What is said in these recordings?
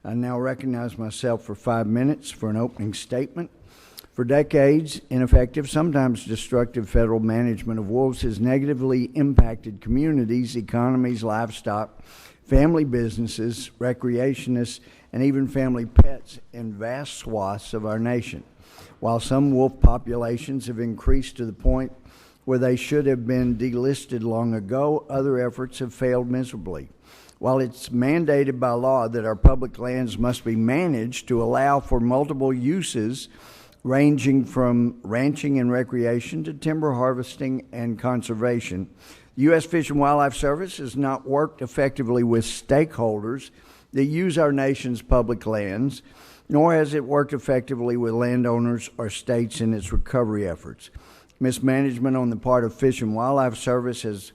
I now recognize myself for 5 minutes for an opening statement. For decades, ineffective, sometimes destructive federal management of wolves has negatively impacted communities, economies, livestock, family businesses, recreationists, and even family pets in vast swaths of our nation. While some wolf populations have increased to the point where they should have been delisted long ago, other efforts have failed miserably. While it's mandated by law that our public lands must be managed to allow for multiple uses, ranging from ranching and recreation to timber harvesting and conservation, the U.S. Fish and Wildlife Service has not worked effectively with stakeholders that use our nation's public lands, nor has it worked effectively with landowners or states in its recovery efforts. Mismanagement on the part of Fish and Wildlife Service as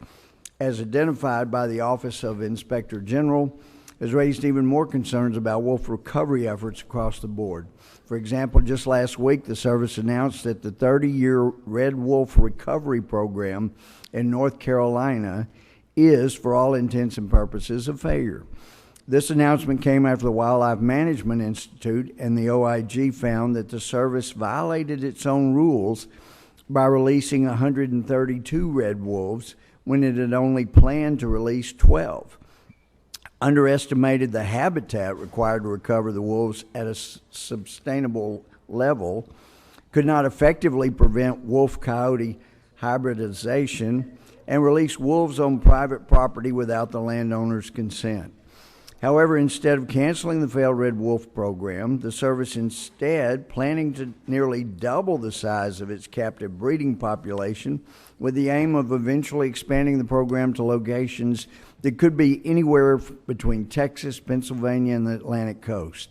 identified by the Office of Inspector General, has raised even more concerns about wolf recovery efforts across the board. For example, just last week, the service announced that the 30-year red wolf recovery program in North Carolina is, for all intents and purposes, a failure. This announcement came after the Wildlife Management Institute and the OIG found that the service violated its own rules by releasing 132 red wolves when it had only planned to release 12. Underestimated the habitat required to recover the wolves at a sustainable level, could not effectively prevent wolf-coyote hybridization, and released wolves on private property without the landowner's consent. However, instead of canceling the failed red wolf program, the service instead planning to nearly double the size of its captive breeding population with the aim of eventually expanding the program to locations that could be anywhere between Texas, Pennsylvania, and the Atlantic coast.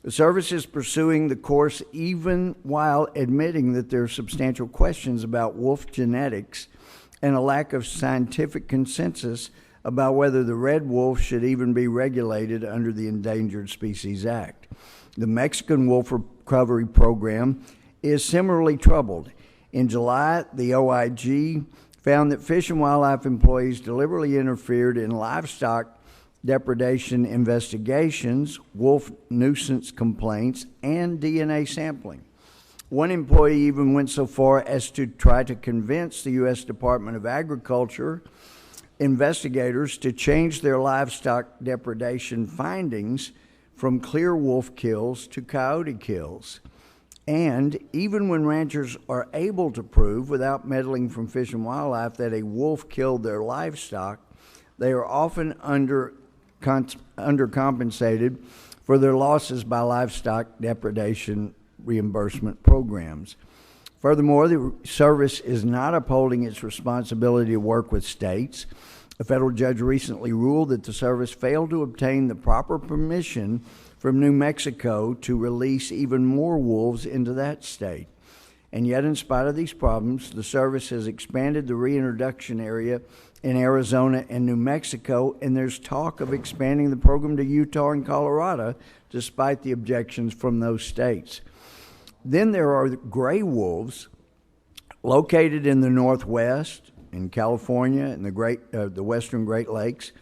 The service is pursuing the course even while admitting that there are substantial questions about wolf genetics and a lack of scientific consensus about whether the red wolf should even be regulated under the Endangered Species Act. The Mexican wolf recovery program is similarly troubled. In July, the OIG found that Fish and Wildlife employees deliberately interfered in livestock depredation investigations, wolf nuisance complaints, and DNA sampling. One employee even went so far as to try to convince the U.S. Department of Agriculture investigators to change their livestock depredation findings from clear wolf kills to coyote kills. And even when ranchers are able to prove, without meddling from Fish and Wildlife, that a wolf killed their livestock, they are often undercompensated for their losses by livestock depredation reimbursement programs. Furthermore, the service is not upholding its responsibility to work with states. A federal judge recently ruled that the service failed to obtain the proper permission from New Mexico to release even more wolves into that state. And yet, in spite of these problems, the service has expanded the reintroduction area in Arizona and New Mexico, and there's talk of expanding the program to Utah and Colorado, despite the objections from those states. Then there are gray wolves located in the Northwest, in California, and the Western Great Lakes.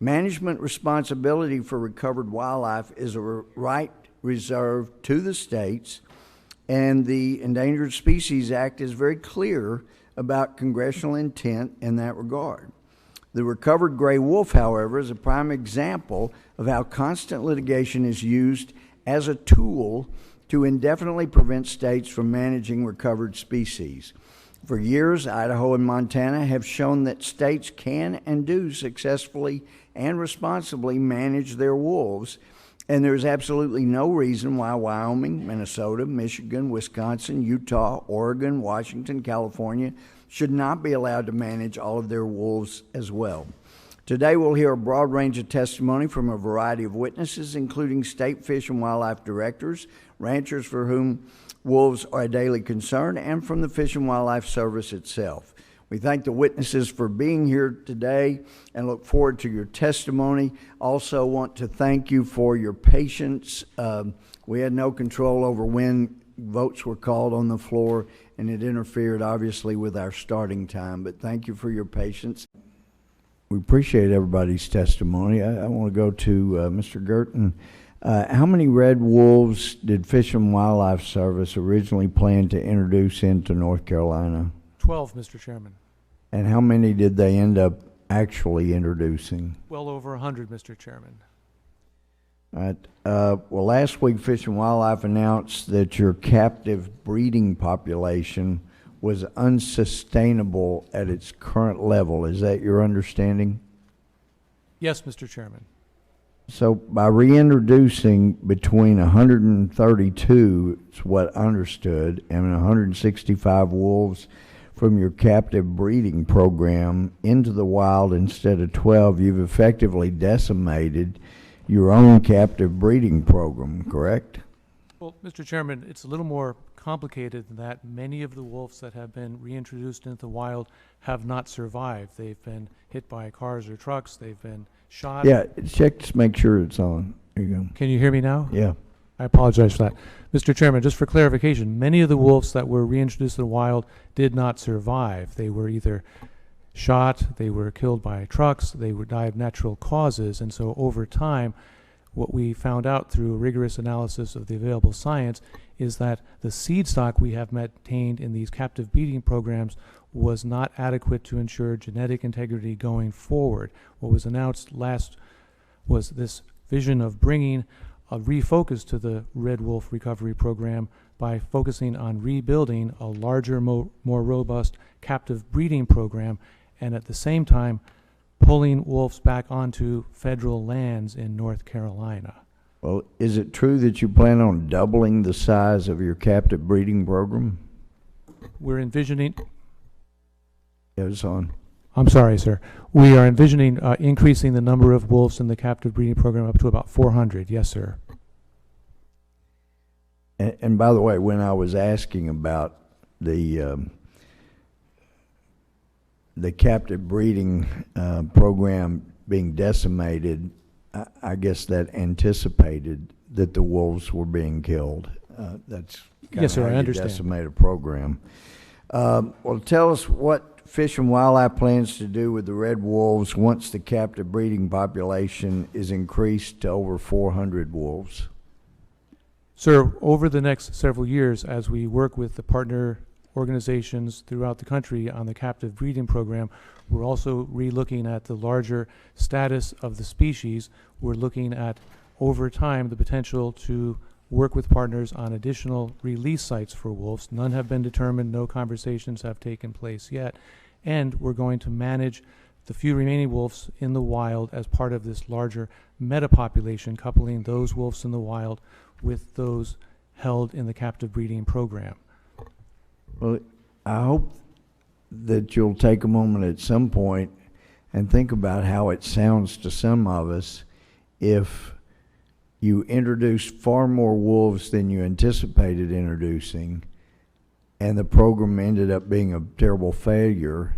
Management responsibility for recovered wildlife is a right reserved to the states, and the Endangered Species Act is very clear about congressional intent in that regard. The recovered gray wolf, however, is a prime example of how constant litigation is used as a tool to indefinitely prevent states from managing recovered species. For years, Idaho and Montana have shown that states can and do successfully and responsibly manage their wolves, and there's absolutely no reason why Wyoming, Minnesota, Michigan, Wisconsin, Utah, Oregon, Washington, California should not be allowed to manage all of their wolves as well. Today, we'll hear a broad range of testimony from a variety of witnesses, including state fish and wildlife directors, ranchers for whom wolves are a daily concern, and from the Fish and Wildlife Service itself. We thank the witnesses for being here today and look forward to your testimony. Also want to thank you for your patience. We had no control over when votes were called on the floor, and it interfered, obviously, with our starting time. But thank you for your patience. We appreciate everybody's testimony. I want to go to Mr. Gohmert. How many red wolves did Fish and Wildlife Service originally plan to introduce into North Carolina? 12, Mr. Chairman. And how many did they end up actually introducing? Well over 100, Mr. Chairman. All right. Well, last week Fish and Wildlife announced that your captive breeding population was unsustainable at its current level. Is that your understanding? Yes, Mr. Chairman. So by reintroducing between 132, it's what I understood, and 165 wolves from your captive breeding program into the wild instead of 12, you've effectively decimated your own captive breeding program, correct? Well, Mr. Chairman, it's a little more complicated than that. Many of the wolves that have been reintroduced into the wild have not survived. They've been hit by cars or trucks. They've been shot. Yeah, check to make sure it's on. There you go. Can you hear me now? Yeah. I apologize for that. Mr. Chairman, just for clarification, many of the wolves that were reintroduced to the wild did not survive. They were either shot, they were killed by trucks, they would die of natural causes, and so over time, what we found out through a rigorous analysis of the available science is that the seed stock we have maintained in these captive breeding programs was not adequate to ensure genetic integrity going forward. What was announced last was this vision of bringing a refocus to the Red Wolf Recovery Program by focusing on rebuilding a larger, more robust captive breeding program, and at the same time pulling wolves back onto federal lands in North Carolina. Well, is it true that you plan on doubling the size of your captive breeding program? We're envisioning... It was on. I'm sorry, sir. We are envisioning increasing the number of wolves in the captive breeding program up to about 400. Yes, sir. And by the way, when I was asking about the captive breeding program being decimated, I guess that anticipated that the wolves were being killed. That's kind yes, of sir. how I understand. Decimate a program. Well, tell us what Fish and Wildlife plans to do with the red wolves once the captive breeding population is increased to over 400 wolves. Sir, over the next several years, as we work with the partner organizations throughout the country on the captive breeding program, we're also re-looking at the larger status of the species. We're looking at, over time, the potential to work with partners on additional release sites for wolves. None have been determined, no conversations have taken place yet, and we're going to manage the few remaining wolves in the wild as part of this larger metapopulation, coupling those wolves in the wild with those held in the captive breeding program. Well, I hope that you'll take a moment at some point and think about how it sounds to some of us if you introduced far more wolves than you anticipated introducing, and the program ended up being a terrible failure,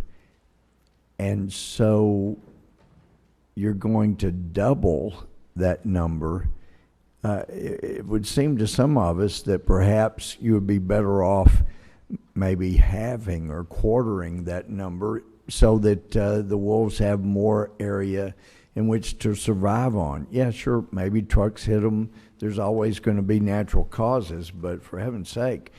and so you're going to double that number. It would seem to some of us that perhaps you would be better off maybe halving or quartering that number so that the wolves have more area in which to survive on. Yeah, sure, maybe trucks hit them. There's always going to be natural causes, but for heaven's sake,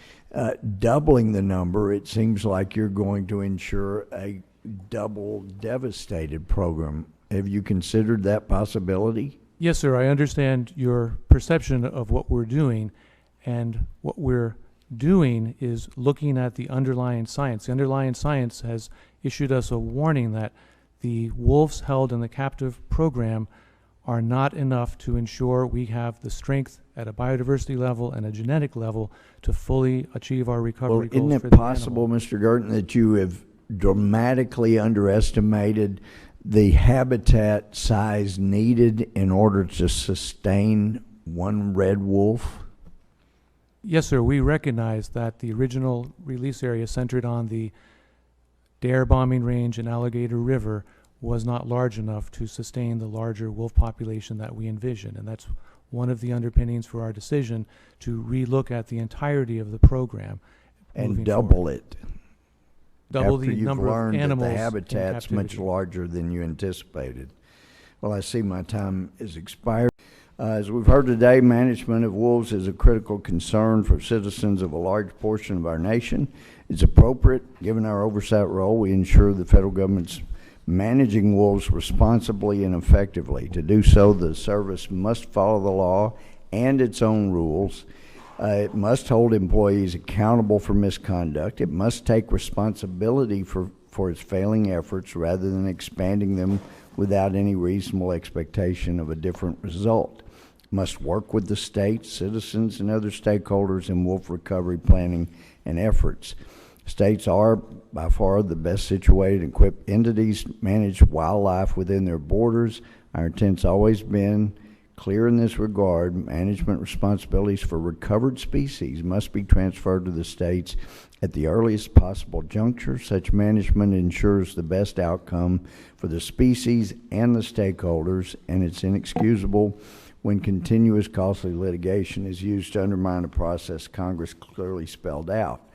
doubling the number, it seems like you're going to ensure a double devastated program. Have you considered that possibility? Yes, sir. I understand your perception of what we're doing, and what we're doing is looking at the underlying science. The underlying science has issued us a warning that the wolves held in the captive program are not enough to ensure we have the strength at a biodiversity level and a genetic level to fully achieve our recovery goals. Isn't it possible, Mr. Gerton, that you have dramatically underestimated the habitat size needed in order to sustain one red wolf? Yes, sir. We recognize that the original release area centered on the Dare bombing range and Alligator River was not large enough to sustain the larger wolf population that we envision, and that's one of the underpinnings for our decision to relook at the entirety of the program and double it. Double after the you've number of learned animals that the habitat's in much captivity. larger than you anticipated. Well, I see my time is expired. As we've heard today, management of wolves is a critical concern for citizens of a large portion of our nation. It's appropriate, given our oversight role, we ensure the federal government's managing wolves responsibly and effectively. To do so, the service must follow the law and its own rules. It must hold employees accountable for misconduct. It must take responsibility for its failing efforts rather than expanding them without any reasonable expectation of a different result. It must work with the states, citizens, and other stakeholders in wolf recovery planning and efforts. States are by far the best situated and equipped entities to manage wildlife within their borders. Our intent's always been clear in this regard. Management responsibilities for recovered species must be transferred to the states at the earliest possible juncture. Such management ensures the best outcome for the species and the stakeholders, and it's inexcusable when continuous costly litigation is used to undermine a process Congress clearly spelled out.